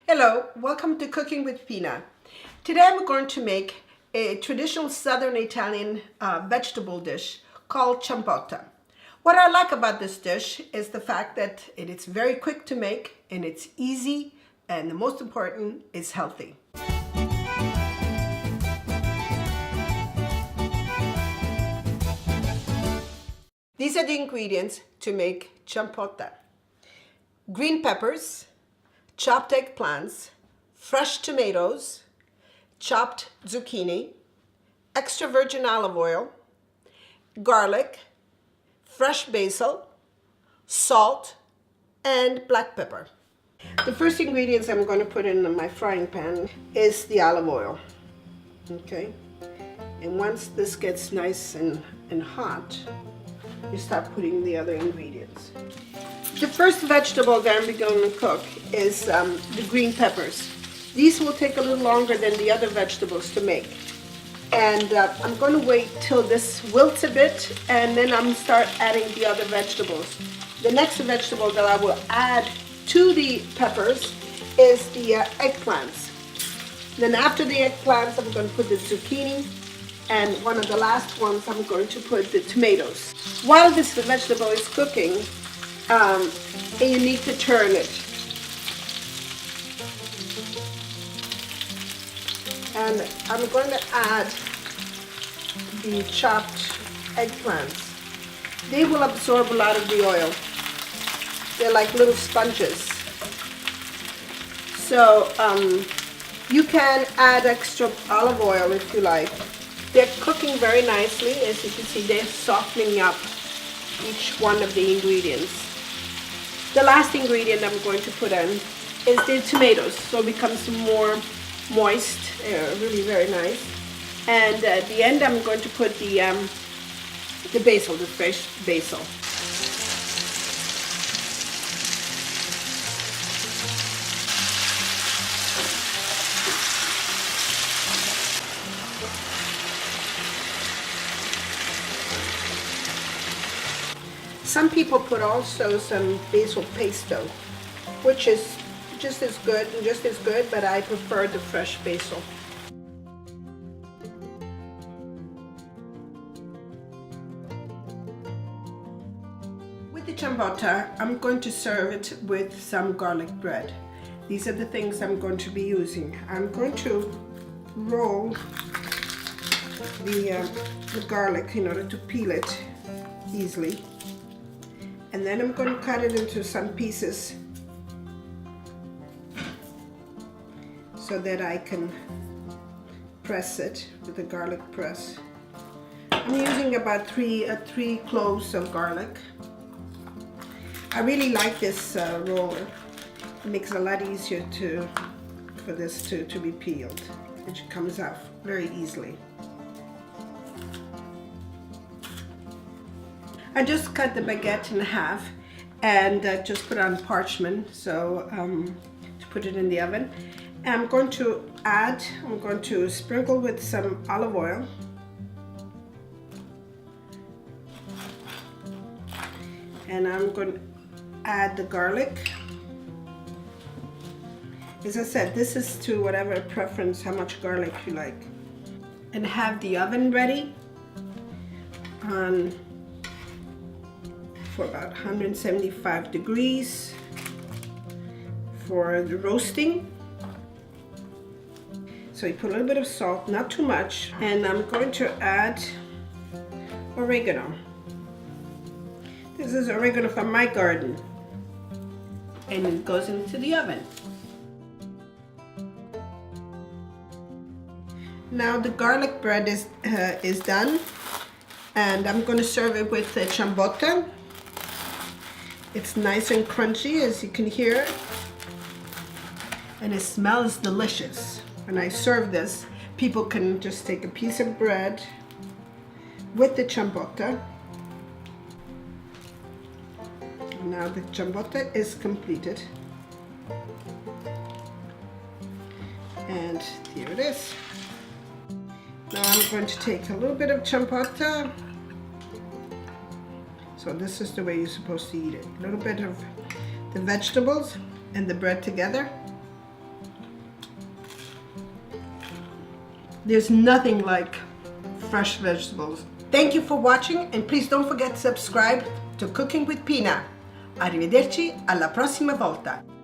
Hello, welcome to Cooking with Pina. Today I'm going to make a traditional Southern Italian vegetable dish called ciambotta. What I like about this dish is the fact that it is very quick to make and it's easy, and the most important, it's healthy. These are the ingredients to make ciambotta: green peppers, chopped eggplants, fresh tomatoes, chopped zucchini, extra virgin olive oil, garlic, fresh basil, salt, and black pepper. The first ingredients I'm going to put in my frying pan is the olive oil. Okay, and once this gets nice and hot, you start putting the other ingredients. The first vegetable that I'm going to cook is the green peppers. These will take a little longer than the other vegetables to make. And I'm going to wait till this wilts a bit, and then I'm start adding the other vegetables. The next vegetable that I will add to the peppers is the eggplants. Then after the eggplants, I'm going to put the zucchini, and one of the last ones I'm going to put the tomatoes. While this vegetable is cooking, you need to turn it. And I'm going to add the chopped eggplants. They will absorb a lot of the oil. They're like little sponges. So you can add extra olive oil if you like. They're cooking very nicely. As you can see, they're softening up each one of the ingredients. The last ingredient I'm going to put in is the tomatoes, so it becomes more moist, really very nice. And at the end, I'm going to put the basil, the fresh basil. Some people put also some basil pesto, which is just as good, but I prefer the fresh basil. With the ciambotta, I'm going to serve it with some garlic bread. These are the things I'm going to be using. I'm going to roll the garlic in order to peel it easily. And then I'm going to cut it into some pieces so that I can press it with a garlic press. I'm using about three cloves of garlic. I really like this roller. It makes it a lot easier for this to be peeled. It comes out very easily. I just cut the baguette in half and just put it on parchment, so to put it in the oven. And I'm going to sprinkle with some olive oil. And I'm going to add the garlic. As I said, this is to whatever preference, how much garlic you like. And have the oven ready for about 175 degrees for the roasting. So you put a little bit of salt, not too much, and I'm going to add oregano. This is oregano from my garden, and it goes into the oven. Now the garlic bread is done, and I'm going to serve it with the ciambotta. It's nice and crunchy, as you can hear, and it smells delicious. When I serve this, people can just take a piece of bread with the ciambotta. Now the ciambotta is completed, and here it is. Now I'm going to take a little bit of ciambotta. So this is the way you're supposed to eat it. A little bit of the vegetables and the bread together. There's nothing like fresh vegetables. Thank you for watching and please don't forget to subscribe to Cooking with Pina. Arrivederci alla prossima volta.